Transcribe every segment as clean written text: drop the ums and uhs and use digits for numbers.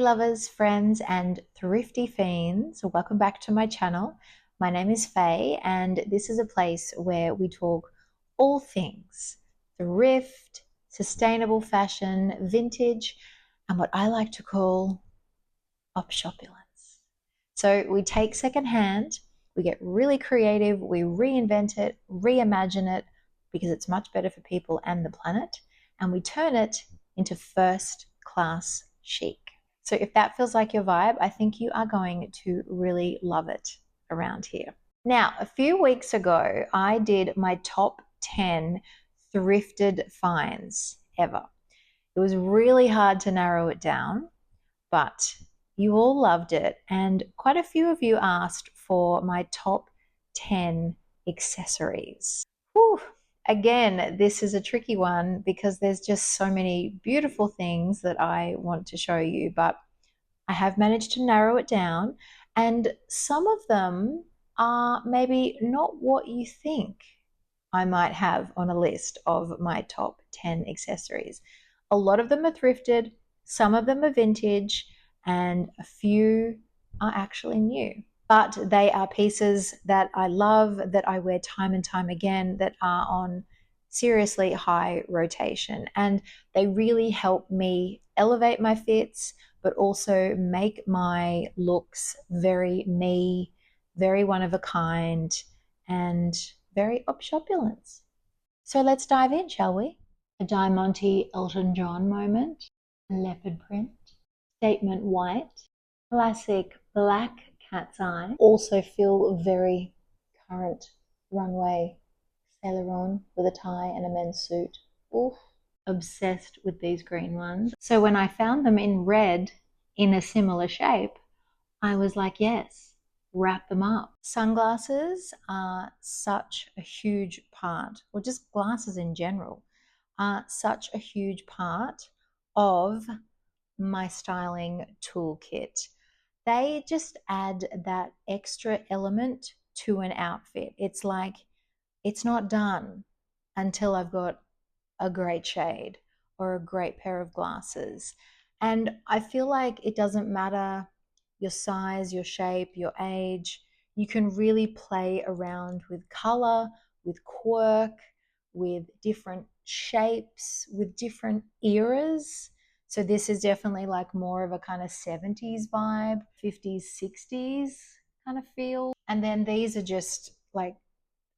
lovers, friends, and thrifty fiends. Welcome back to my channel. My name is Faye, and this is a place where we talk all things thrift, sustainable fashion, vintage, and what I like to call OPSHOPULENCE. So we take secondhand, we get really creative, we reinvent it, reimagine it, because it's much better for people and the planet, and we turn it into first class chic. So if that feels like your vibe, I think you are going to really love it around here. Now, a few weeks ago, I did my top 10 thrifted finds ever. It was really hard to narrow it down, but you all loved it, and quite a few of you asked for my top 10 accessories. Whew. Again, this is a tricky one because there's just so many beautiful things that I want to show you, but I have managed to narrow it down, and some of them are maybe not what you think I might have on a list of my top 10 accessories. A lot of them are thrifted, some of them are vintage, and a few are actually new. But they are pieces that I love, that I wear time and time again, that are on seriously high rotation. And they really help me elevate my fits, but also make my looks very me, very one of a kind, and very opulence. So let's dive in, shall we? A Diamante Elton John moment, leopard print, statement white, classic black cat's eye. Also feel very current runway Sailor On with a tie and a men's suit. Oof. Obsessed with these green ones. So when I found them in red in a similar shape, I was like, yes, wrap them up. Sunglasses are such a huge part, or just glasses in general, are such a huge part of my styling toolkit. They just add that extra element to an outfit. It's like, it's not done until I've got a great shade or a great pair of glasses. And I feel like it doesn't matter your size, your shape, your age. You can really play around with color, with quirk, with different shapes, with different eras. So this is definitely like more of a kind of 70s vibe, 50s, 60s kind of feel. And then these are just like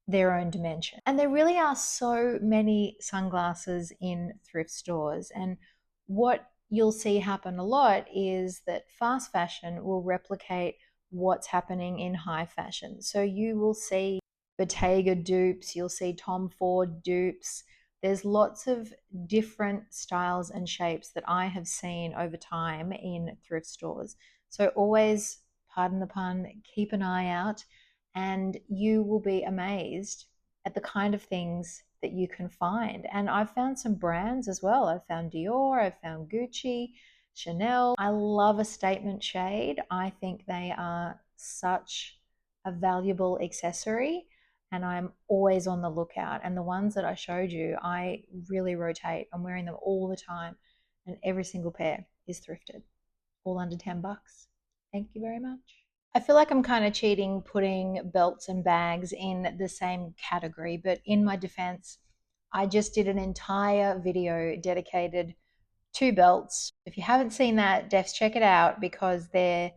their own dimension. And there really are so many sunglasses in thrift stores. And what you'll see happen a lot is that fast fashion will replicate what's happening in high fashion. So you will see Bottega dupes, you'll see Tom Ford dupes. There's lots of different styles and shapes that I have seen over time in thrift stores. So always, pardon the pun, keep an eye out, and you will be amazed at the kind of things that you can find. And I've found some brands as well. I've found Dior, I've found Gucci, Chanel. I love a statement shade. I think they are such a valuable accessory, and I'm always on the lookout. And the ones that I showed you, I really rotate. I'm wearing them all the time, and every single pair is thrifted, all under 10 bucks. Thank you very much. I feel like I'm kind of cheating putting belts and bags in the same category, but in my defense, I just did an entire video dedicated to belts. If you haven't seen that, defs, check it out, because there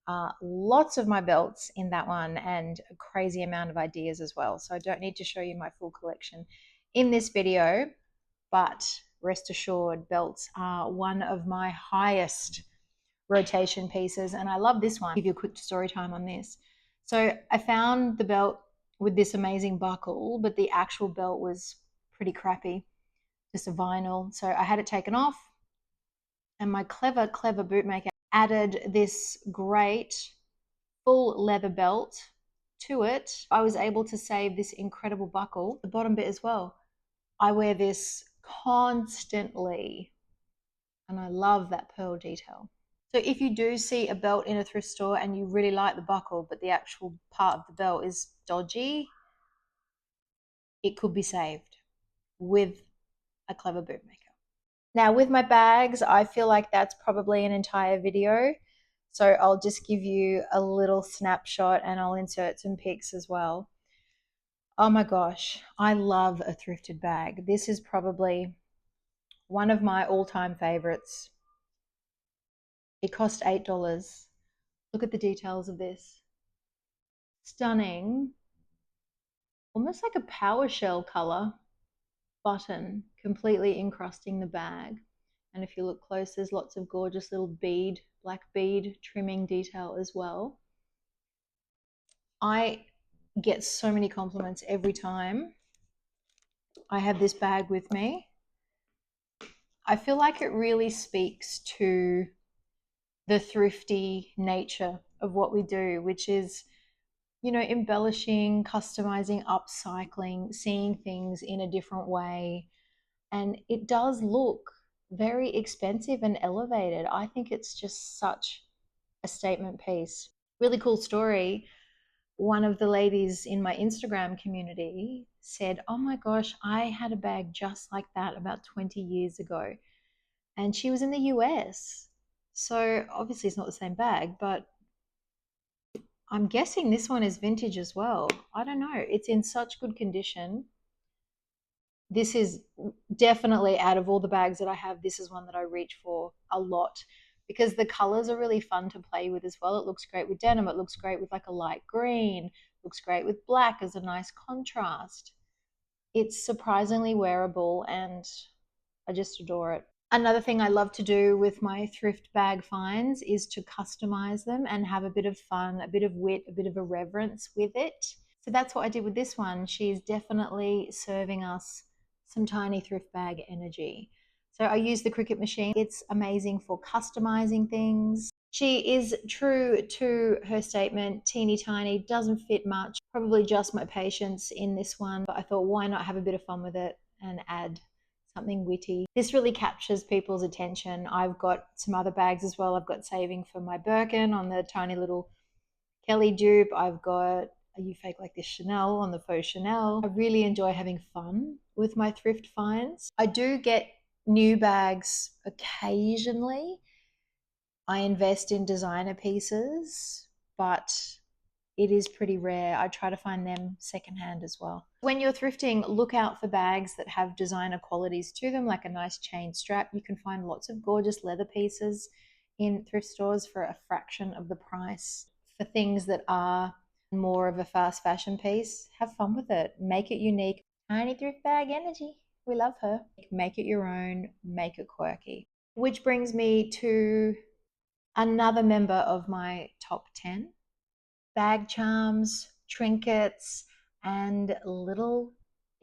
are lots of my belts in that one and a crazy amount of ideas as well. So I don't need to show you my full collection in this video, but rest assured, belts are one of my highest rotation pieces, and I love this one. I'll give you a quick story time on this. So I found the belt with this amazing buckle, but the actual belt was pretty crappy, just a vinyl. So I had it taken off, and my clever bootmaker added this great full leather belt to it. I was able to save this incredible buckle, the bottom bit as well. I wear this constantly, and I love that pearl detail. So if you do see a belt in a thrift store and you really like the buckle, but the actual part of the belt is dodgy, it could be saved with a clever bootmaker. Now with my bags, I feel like that's probably an entire video. So I'll just give you a little snapshot and I'll insert some pics as well. Oh my gosh, I love a thrifted bag. This is probably one of my all-time favorites. It cost $8. Look at the details of this. Stunning, almost like a PowerShell color button, completely encrusting the bag. And if you look close, there's lots of gorgeous little bead, black bead trimming detail as well. I get so many compliments every time I have this bag with me. I feel like it really speaks to the thrifty nature of what we do, which is, you know, embellishing, customizing, upcycling, seeing things in a different way. And it does look very expensive and elevated. I think it's just such a statement piece. Really cool story. One of the ladies in my Instagram community said, "Oh my gosh, I had a bag just like that about 20 years ago." And she was in the US. So obviously it's not the same bag, but I'm guessing this one is vintage as well. I don't know. It's in such good condition. This is definitely, out of all the bags that I have, this is one that I reach for a lot because the colors are really fun to play with as well. It looks great with denim. It looks great with like a light green. Looks great with black as a nice contrast. It's surprisingly wearable and I just adore it. Another thing I love to do with my thrift bag finds is to customize them and have a bit of fun, a bit of wit, a bit of irreverence with it. So that's what I did with this one. She's definitely serving us some tiny thrift bag energy. So I use the Cricut machine. It's amazing for customizing things. She is true to her statement, teeny tiny, doesn't fit much, probably just my patience in this one, but I thought why not have a bit of fun with it and add something witty. This really captures people's attention. I've got some other bags as well. I've got saving for my Birkin on the tiny little Kelly dupe. I've got a You Fake Like This Chanel on the faux Chanel. I really enjoy having fun with my thrift finds. I do get new bags occasionally. I invest in designer pieces, but it is pretty rare. I try to find them secondhand as well. When you're thrifting, look out for bags that have designer qualities to them, like a nice chain strap. You can find lots of gorgeous leather pieces in thrift stores for a fraction of the price. For things that are more of a fast fashion piece, have fun with it. Make it unique. Tiny thrift bag energy. We love her. Make it your own, make it quirky. Which brings me to another member of my top 10. Bag charms, trinkets, and little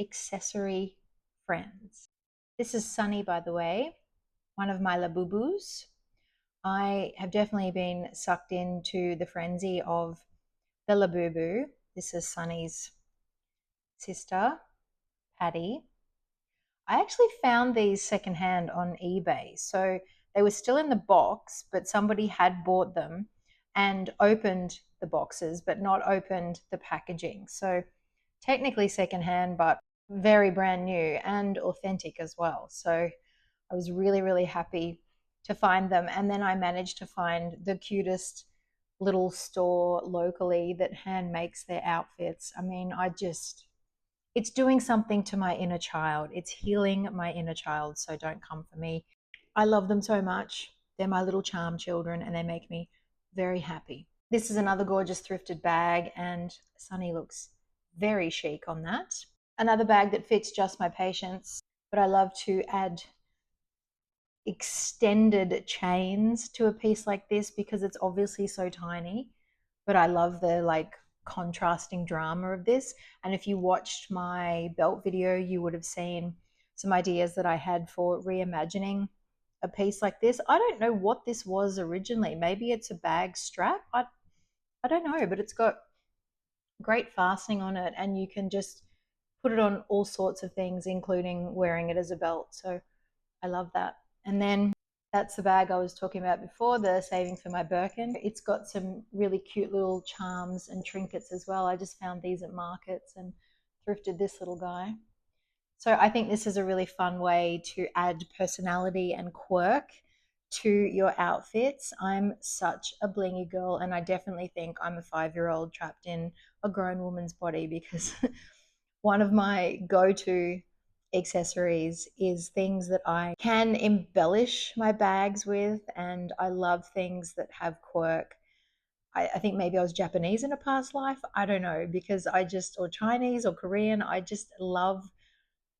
accessory friends. This is Sunny, by the way, one of my Labubus. I have definitely been sucked into the frenzy of the Labubu. This is Sunny's sister, Patty. I actually found these secondhand on eBay. So they were still in the box, but somebody had bought them and opened the boxes, but not opened the packaging. So technically secondhand, but very brand new and authentic as well. So I was really, really happy to find them. And then I managed to find the cutest little store locally that hand makes their outfits. I mean, it's doing something to my inner child. It's healing my inner child. So don't come for me. I love them so much. They're my little charm children and they make me very happy. This is another gorgeous thrifted bag and Sunny looks very chic on that. Another bag that fits just my patience, but I love to add extended chains to a piece like this because it's obviously so tiny, but I love the like contrasting drama of this. And if you watched my belt video, you would have seen some ideas that I had for reimagining a piece like this. I don't know what this was originally. Maybe it's a bag strap. I don't know, but it's got great fastening on it and you can just put it on all sorts of things, including wearing it as a belt. So I love that. And then that's the bag I was talking about before, the saving for my Birkin. It's got some really cute little charms and trinkets as well. I just found these at markets and thrifted this little guy. So I think this is a really fun way to add personality and quirk to your outfits. I'm such a blingy girl, and I definitely think I'm a 5-year old trapped in a grown woman's body because one of my go to accessories is things that I can embellish my bags with, and I love things that have quirk. I think maybe I was Japanese in a past life. I don't know, because or Chinese or Korean, I just love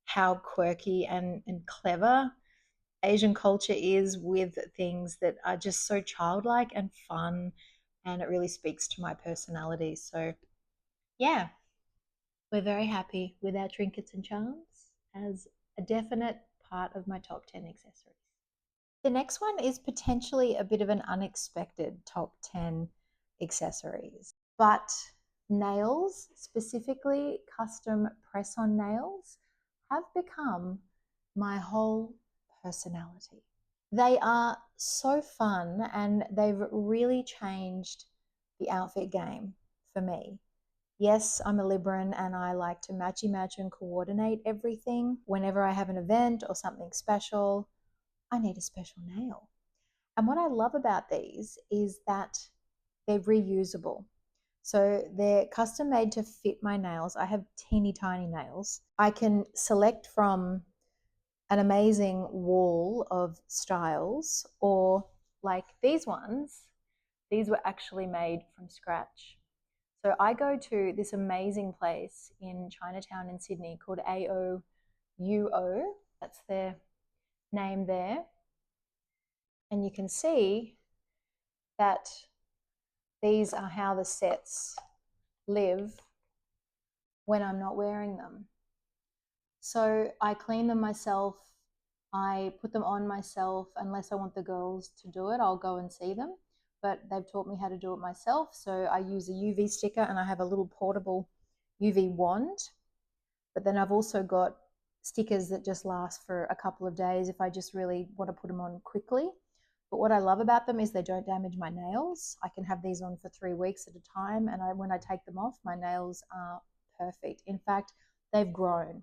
how quirky and clever Asian culture is with things that are just so childlike and fun. And it really speaks to my personality. So, yeah, we're very happy with our trinkets and charms as a definite part of my top 10 accessories. The next one is potentially a bit of an unexpected top 10 accessories, but nails, specifically custom press on nails, have become my whole personality. They are so fun and they've really changed the outfit game for me. Yes, I'm a Libran and I like to matchy match and coordinate everything. Whenever I have an event or something special, I need a special nail. And what I love about these is that they're reusable. So they're custom made to fit my nails. I have teeny tiny nails. I can select from an amazing wall of styles, or like these ones, these were actually made from scratch. So I go to this amazing place in Chinatown in Sydney called AOUO. That's their name there. And you can see that these are how the sets live when I'm not wearing them. So I clean them myself. I put them on myself. Unless I want the girls to do it, I'll go and see them. But they've taught me how to do it myself. So I use a UV sticker and I have a little portable UV wand. But then I've also got stickers that just last for a couple of days if I just really want to put them on quickly. But what I love about them is they don't damage my nails. I can have these on for 3 weeks at a time, and when I take them off, my nails are perfect. In fact, they've grown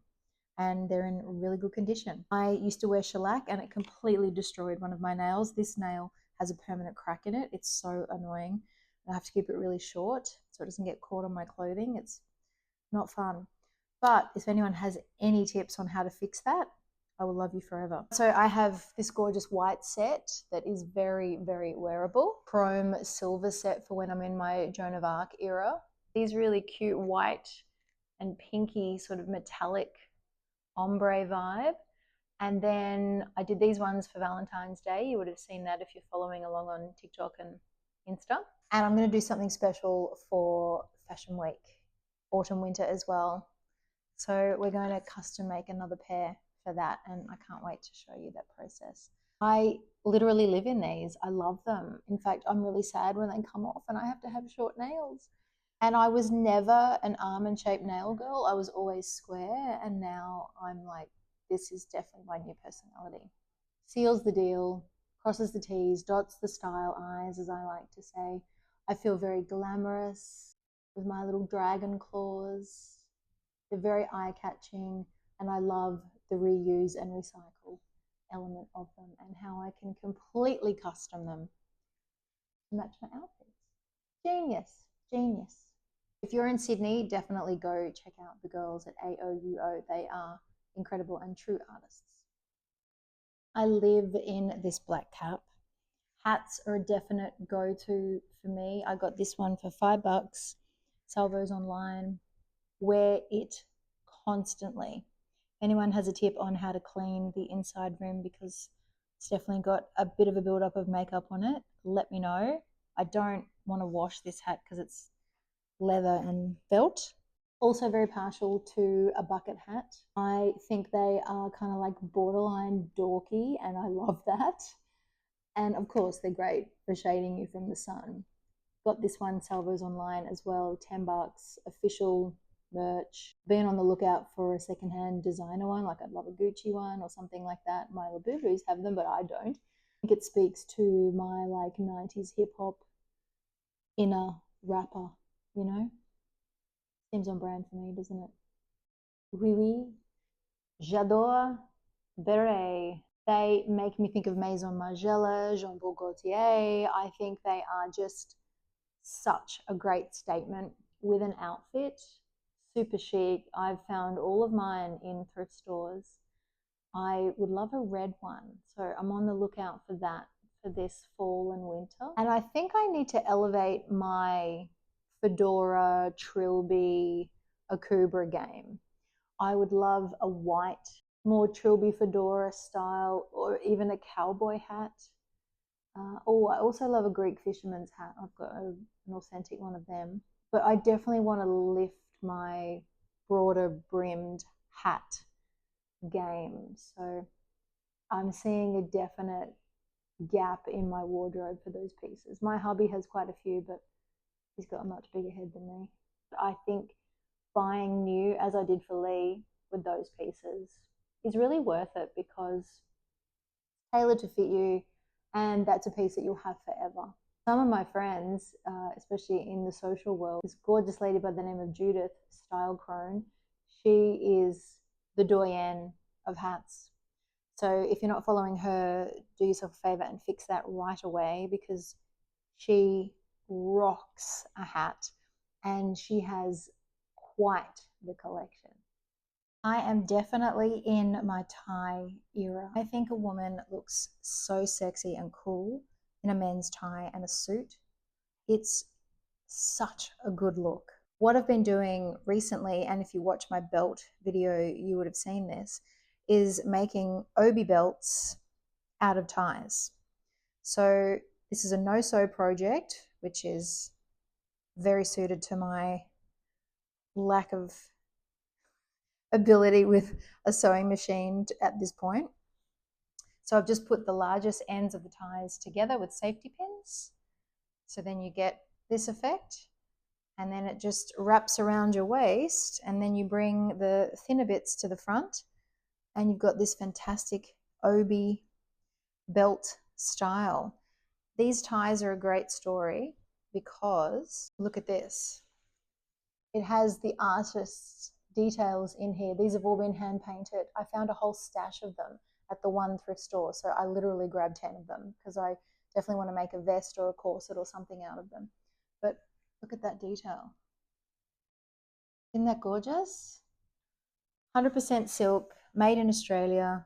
and they're in really good condition. I used to wear shellac and it completely destroyed one of my nails. This nail has a permanent crack in it. It's so annoying. I have to keep it really short so it doesn't get caught on my clothing. It's not fun. But if anyone has any tips on how to fix that, I will love you forever. So I have this gorgeous white set that is very, very wearable. Chrome silver set for when I'm in my Joan of Arc era. These really cute white and pinky sort of metallic ombre vibe. And then I did these ones for Valentine's Day. You would have seen that if you're following along on TikTok and Insta. And I'm going to do something special for Fashion Week, autumn, winter as well. So we're going to custom make another pair for that, and I can't wait to show you that process. I literally live in these. I love them. In fact, I'm really sad when they come off and I have to have short nails. And I was never an almond-shaped nail girl. I was always square, and now I'm like, this is definitely my new personality. Seals the deal, crosses the T's, dots the style I's, as I like to say. I feel very glamorous with my little dragon claws. They're very eye-catching, and I love the reuse and recycle element of them and how I can completely custom them to match my outfits. Genius, genius. If you're in Sydney, definitely go check out the girls at AOUO. They are incredible and true artists. I live in this black cap. Hats are a definite go-to for me. I got this one for $5. Salvo's online. Wear it constantly. If anyone has a tip on how to clean the inside rim because it's definitely got a bit of a buildup of makeup on it, let me know. I don't want to wash this hat because it's leather and felt. Also very partial to a bucket hat. I think they are kind of like borderline dorky and I love that. And of course they're great for shading you from the sun. Got this one, Salvo's online as well, $10, official merch. Being on the lookout for a secondhand designer one, like I'd love a Gucci one or something like that. My Labubu's have them, but I don't. I think it speaks to my like 90s hip hop inner rapper, you know? Seems on brand for me, doesn't it? Oui, oui. J'adore beret. They make me think of Maison Margiela, Jean Paul Gaultier. I think they are just such a great statement with an outfit. Super chic. I've found all of mine in thrift stores. I would love a red one, so I'm on the lookout for that for this fall and winter. And I think I need to elevate my fedora, trilby, akubra game. I would love a white, more trilby fedora style, or even a cowboy hat. Oh, I also love a Greek fisherman's hat. I've got an authentic one of them. But I definitely want to lift my broader brimmed hat game. So I'm seeing a definite gap in my wardrobe for those pieces. My hubby has quite a few, but he's got a much bigger head than me. I think buying new, as I did for Lee with those pieces, is really worth it because it's tailored to fit you, and that's a piece that you'll have forever. Some of my friends, especially in the social world, this gorgeous lady by the name of Judith Style Crone, she is the doyenne of hats. So if you're not following her, do yourself a favor and fix that right away, because she rocks a hat and she has quite the collection. I am definitely in my tie era. I think a woman looks so sexy and cool in a men's tie and a suit. It's such a good look. What I've been doing recently, and if you watch my belt video, you would have seen this, is making obi belts out of ties. So this is a no-sew project, which is very suited to my lack of ability with a sewing machine at this point. So I've just put the largest ends of the ties together with safety pins. So then you get this effect, and then it just wraps around your waist, and then you bring the thinner bits to the front, and you've got this fantastic obi belt style. These ties are a great story because look at this. It has the artist's details in here. These have all been hand painted. I found a whole stash of them at the one thrift store, so I literally grabbed 10 of them because I definitely want to make a vest or a corset or something out of them. But look at that detail. Isn't that gorgeous? 100% silk, made in Australia.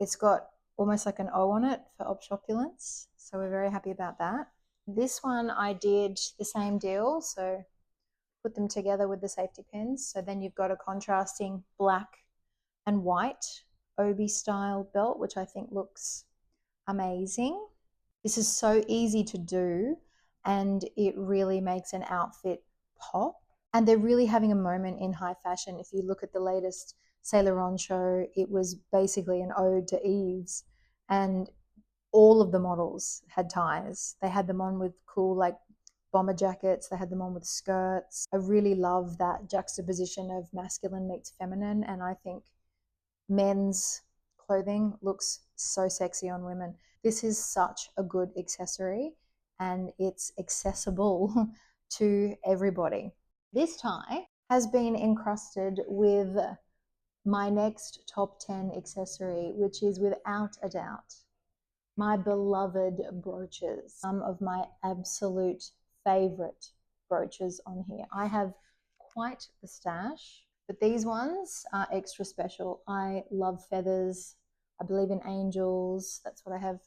It's got almost like an O on it for OPSHOPULENCE, so we're very happy about that. This one I did the same deal, so put them together with the safety pins. So then you've got a contrasting black and white obi style belt, which I think looks amazing. This is so easy to do, and it really makes an outfit pop. And they're really having a moment in high fashion. If you look at the latest Saint Laurent show, it was basically an ode to Eves, and all of the models had ties. They had them on with cool like bomber jackets, they had them on with skirts. I really love that juxtaposition of masculine meets feminine, and I think men's clothing looks so sexy on women. This is such a good accessory, and it's accessible to everybody. This tie has been encrusted with my next top 10 accessory, which is without a doubt my beloved brooches. Some of my absolute favorite brooches on here. I have quite the stash, but these ones are extra special. I love feathers. I believe in angels. That's what I have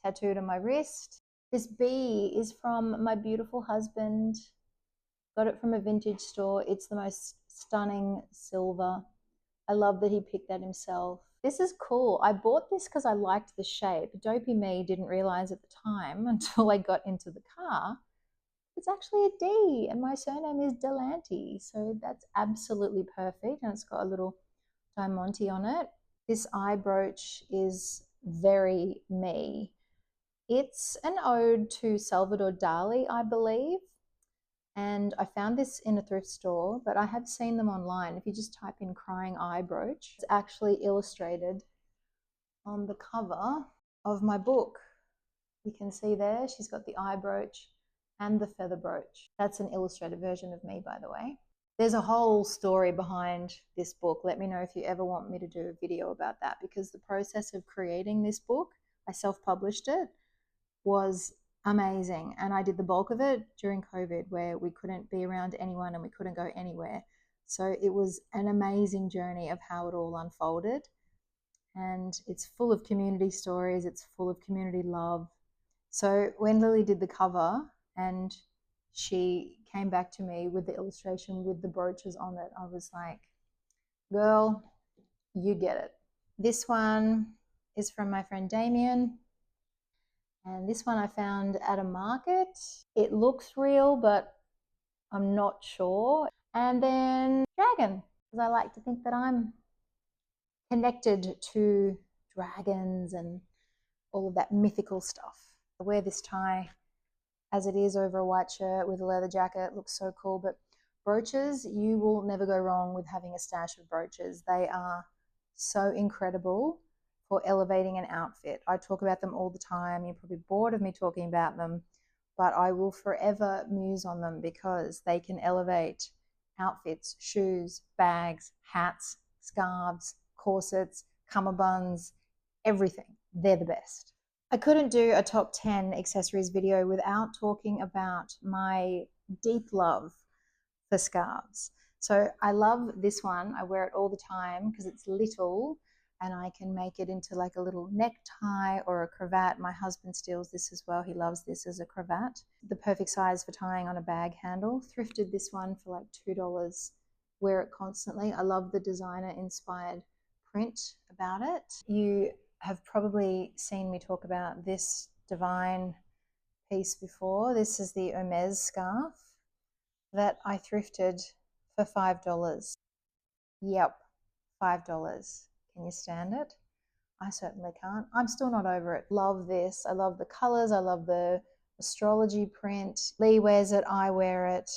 tattooed on my wrist. This bee is from my beautiful husband. Got it from a vintage store. It's the most stunning silver. I love that he picked that himself. This is cool. I bought this because I liked the shape. Dopey me didn't realize at the time until I got into the car. It's actually a D, and my surname is Delante, so that's absolutely perfect. And it's got a little diamante on it. This eye brooch is very me. It's an ode to Salvador Dali, I believe. And I found this in a thrift store, but I have seen them online. If you just type in crying eye brooch, it's actually illustrated on the cover of my book. You can see there, she's got the eye brooch and the feather brooch. That's an illustrated version of me, by the way. There's a whole story behind this book. Let me know if you ever want me to do a video about that, because the process of creating this book, I self-published it, was amazing. And I did the bulk of it during COVID, where we couldn't be around anyone and we couldn't go anywhere. So it was an amazing journey of how it all unfolded. And it's full of community stories, it's full of community love. So when Lily did the cover and she came back to me with the illustration with the brooches on it, I was like, girl, you get it. This one is from my friend Damien, and this one I found at a market. It looks real, but I'm not sure. And then dragon, because I like to think that I'm connected to dragons and all of that mythical stuff. I wear this tie as it is over a white shirt with a leather jacket. It looks so cool. But brooches, you will never go wrong with having a stash of brooches. They are so incredible for elevating an outfit. I talk about them all the time. You're probably bored of me talking about them, but I will forever muse on them because they can elevate outfits, shoes, bags, hats, scarves, corsets, cummerbunds, everything. They're the best. I couldn't do a top 10 accessories video without talking about my deep love for scarves. So I love this one. I wear it all the time because it's little and I can make it into like a little necktie or a cravat. My husband steals this as well. He loves this as a cravat. The perfect size for tying on a bag handle. Thrifted this one for like $2. Wear it constantly. I love the designer inspired print about it. You have probably seen me talk about this divine piece before. This is the Hermes scarf that I thrifted for $5. Yep, $5. Can you stand it? I certainly can't. I'm still not over it. Love this. I love the colors. I love the astrology print. Lee wears it. I wear it.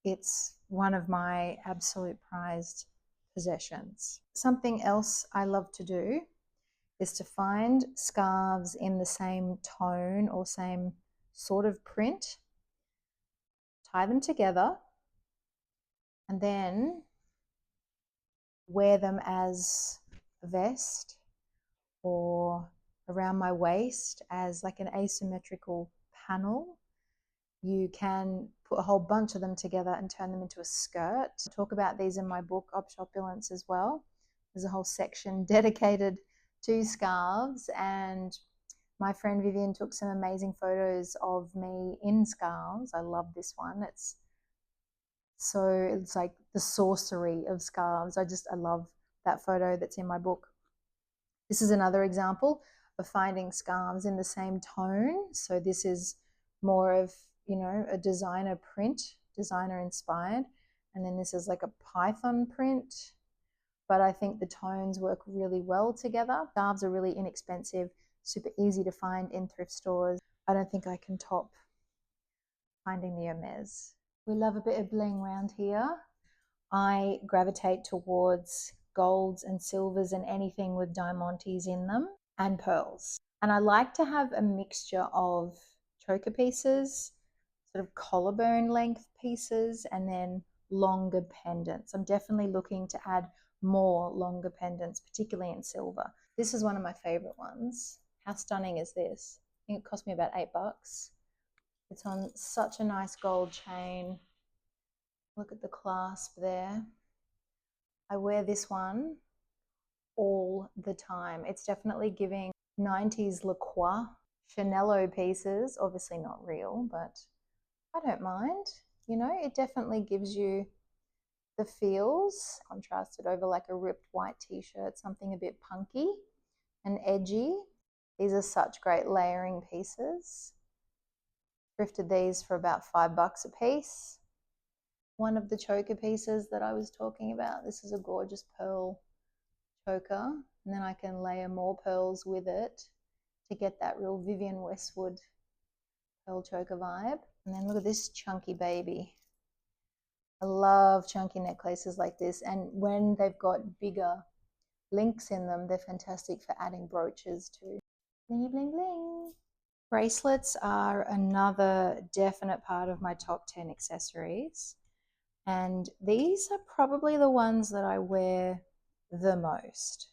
It's one of my absolute prized possessions. Something else I love to do is to find scarves in the same tone or same sort of print, tie them together, and then wear them as a vest or around my waist as like an asymmetrical panel. You can put a whole bunch of them together and turn them into a skirt. I talk about these in my book, OPSHOPULENCE, as well. There's a whole section dedicated to scarves, and my friend Vivian took some amazing photos of me in scarves. I love this one. It's like the sorcery of scarves. I love that photo that's in my book. This is another example of finding scarves in the same tone. So this is more of, a designer print, designer inspired. And then this is like a python print, but I think the tones work really well together. Scarves are really inexpensive, super easy to find in thrift stores. I don't think I can top finding the Hermes. We love a bit of bling around here. I gravitate towards golds and silvers and anything with diamantes in them, and pearls. And I like to have a mixture of choker pieces, sort of collarbone length pieces, and then longer pendants. I'm definitely looking to add more longer pendants, particularly in silver. This is one of my favorite ones. How stunning is this? I think it cost me about $8. It's on such a nice gold chain. Look at the clasp there. I wear this one all the time. It's definitely giving 90s La Croix Chanello pieces. Obviously not real, but I don't mind. It definitely gives you the feels, contrasted over like a ripped white t-shirt, something a bit punky and edgy. These are such great layering pieces. Thrifted these for about $5 a piece. One of the choker pieces that I was talking about, this is a gorgeous pearl choker, and then I can layer more pearls with it to get that real Vivienne Westwood pearl choker vibe. And then look at this chunky baby. I love chunky necklaces like this, and when they've got bigger links in them, they're fantastic for adding brooches too. Blingy bling bling. Bracelets are another definite part of my top 10 accessories. And these are probably the ones that I wear the most.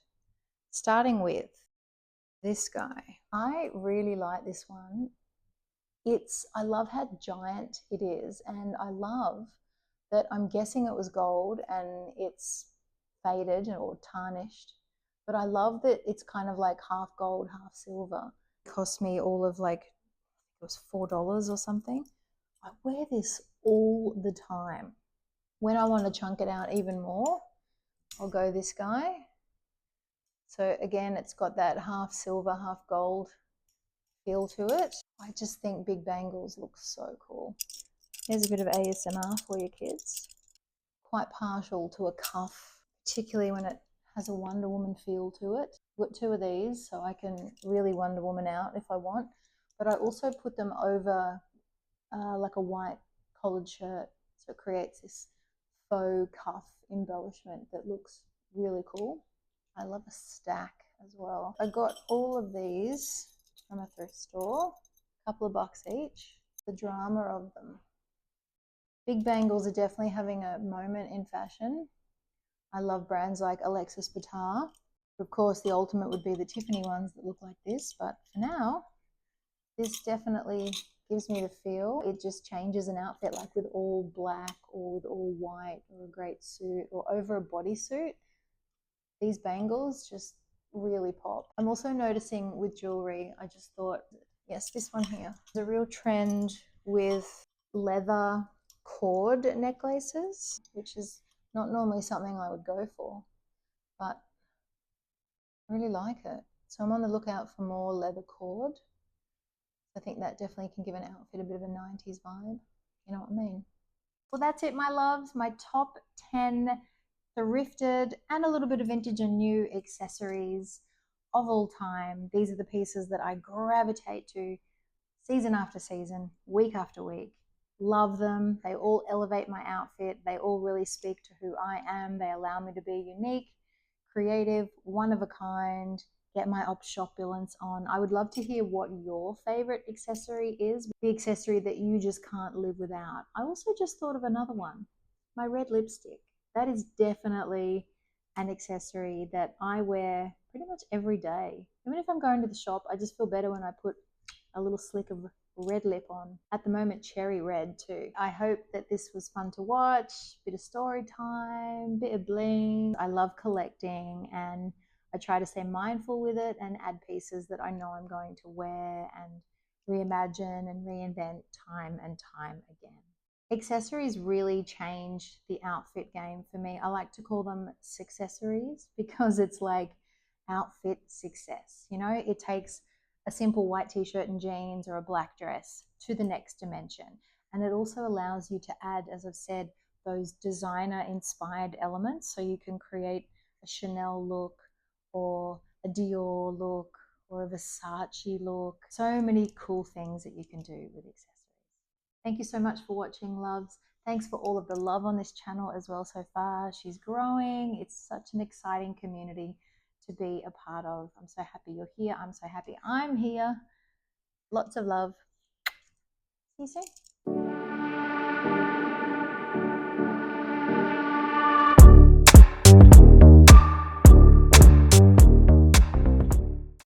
Starting with this guy. I really like this one. I love how giant it is, and I love that I'm guessing it was gold and it's faded or tarnished. But I love that it's kind of like half gold, half silver. It cost me all of like, it was $4 or something. I wear this all the time. When I want to chunk it out even more, I'll go this guy. So again, it's got that half silver, half gold feel to it. I just think big bangles look so cool. Here's a bit of ASMR for your kids. Quite partial to a cuff, particularly when it has a Wonder Woman feel to it. I've got two of these so I can really Wonder Woman out if I want, but I also put them over like a white collared shirt, so it creates this faux cuff embellishment that looks really cool. I love a stack as well. I got all of these from a thrift store, a couple of bucks each. The drama of them. Big bangles are definitely having a moment in fashion. I love brands like Alexis Batar. Of course, the ultimate would be the Tiffany ones that look like this, but for now, this definitely gives me the feel. It just changes an outfit, like with all black or with all white or a great suit or over a bodysuit. These bangles just really pop. I'm also noticing with jewelry, I just thought, yes, this one here. There's a real trend with leather cord necklaces, which is not normally something I would go for, but I really like it. So I'm on the lookout for more leather cord. I think that definitely can give an outfit a bit of a 90s vibe. You know what I mean? Well, that's it, my loves. My top 10 thrifted and a little bit of vintage and new accessories of all time. These are the pieces that I gravitate to season after season, week after week. Love them. They all elevate my outfit. They all really speak to who I am. They allow me to be unique, creative, one of a kind, get my opshopulence on. I would love to hear what your favorite accessory is, the accessory that you just can't live without. I also just thought of another one, my red lipstick. That is definitely an accessory that I wear pretty much every day. Even if I'm going to the shop, I just feel better when I put a little slick of red lip on. At the moment, cherry red too. I hope that this was fun to watch. Bit of story time, bit of bling. I love collecting and I try to stay mindful with it and add pieces that I know I'm going to wear and reimagine and reinvent time and time again. Accessories really change the outfit game for me. I like to call them successories because it's like outfit success. You know, it takes a simple white t-shirt and jeans or a black dress to the next dimension. And it also allows you to add, as I've said, those designer inspired elements. So you can create a Chanel look or a Dior look or a Versace look. So many cool things that you can do with accessories. Thank you so much for watching, loves. Thanks for all of the love on this channel as well so far. She's growing. It's such an exciting community to be a part of. I'm so happy you're here. I'm so happy I'm here. Lots of love. See you soon.